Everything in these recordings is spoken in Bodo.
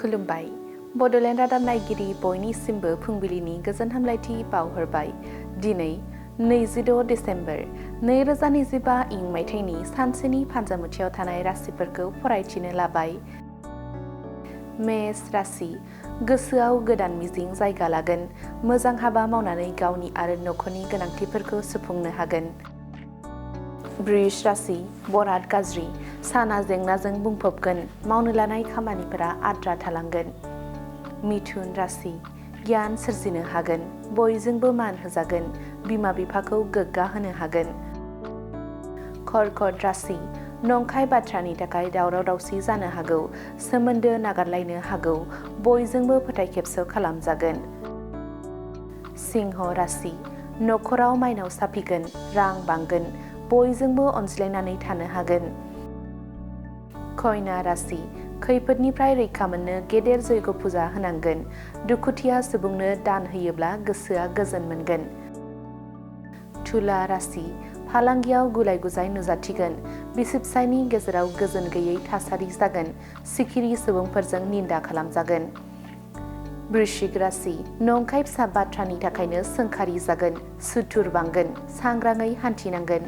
खुलुमबाय। बड'लेण्ड रादाब नायगिरि बयनिसिमबो फुंबिलिनि गोजोन हामलायथि बावहरबाय। दिनै 26 डिसेम्बर 2025 इं मायथाइनि सानसेनि फान्जामुथियाव थानाय राशिफोरखौ फरायथिनो लाबाय। मेष राशि, गोसोआव गोदान मिजिं जायगा लागोन। मोजां हाबा मावनानै गावनि आरो नखरनि गोनांथिफोरखौ सुफुंनो हागोन। वृष राशि, बराद गाज्रि, साना जेंनाजों बुंफबगोन। मावनो लानाय खामानिफोरा आद्रा थालांगोन। मिथुन राशि, गियान सोरजिनो हागोन। बयजोंबो मान होजागोन। बिमा बिफाखौ गोग्गा होनो हागोन। कर्कट राशि, नंखाय बाथ्रानि थाखाय दावराव दावसि जानो हागौ। सोमोन्दो नागारलायनो हागौ। बयजोंबो फोथायखेबस' खालामजागोन। सिंह राशि, नखराव माइनाव साफिगोन। रां बांगोन। बयजोंबो अनज्लायनानै थानो हागोन। कन्या राशि, खैफोदनिफ्राय रैखा मोननो गेदेर जयग' फुजा होनांगोन। दुखुथिया सुबुंनो दान होयोब्ला गोसोआ गोजोन मोनगोन। तुला राशि, फालांगियाव गुलाय गुजाय नुजाथिगोन। बिसि-फिसायनि गेजेराव गोजोन गैयै थासारि जागोन। सिखिरि सुबुंफोरजों निन्दा खालामजागोन। वृश्चिक राशि, नंखाय फिसा बाथ्रानि थाखायनो सोंखारि जागोन। सुथुर बांगोन। सांग्राङै हान्थिनांगोन।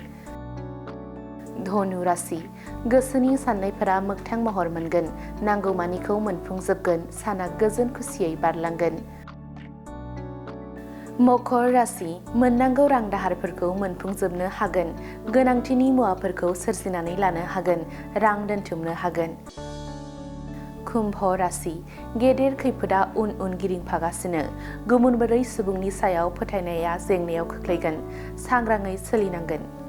धनु राशि, गोसोनि साननायफोरा मोगथां महर मोनगोन। नांगौमानिखौ मोनफुंजोबगोन। साना गोजोन खुसियै बारलांगोन। मकर राशि, मोननांगौ रां दाहारफोरखौ मोनफुंजोबनो हागोन। गोनांथिनि मुवाफोरखौ सोरजिनानै लानो हागोन। रां दोनथुमनो हागोन। कुम्भ राशि, गेदेर खैफोदा उन उन गिदिंफागासिनो। गुबुन बोरै सुबुंनि सायाव फोथायनाया जेंनायाव खोख्लैगोन। सांग्राङै सोलिनांगोन।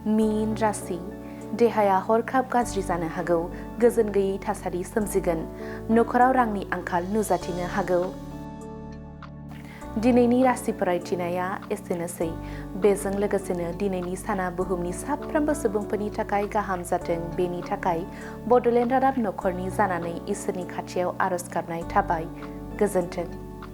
मीन राशि, देहाया हरखाब गाज्रि जानो हागौ। गोजोन गैयै थासारि सोमजिगोन। नखराव रांनि आंखाल नुजाथिनो हागौ। दिनैनि राशि फरायथिनाया एसेनोसै। बेजों लोगोसेनो दिनैनि साना बुहुमनि साफ्रोमबो सुबुंफोरनि थाखाय गाहाम जाथों, बेनि थाखाय बड'लेण्ड रादाब नखरनि जानानै इसोरनि खाथियाव आरज गाबनाय थाबाय। गोजोन्थों।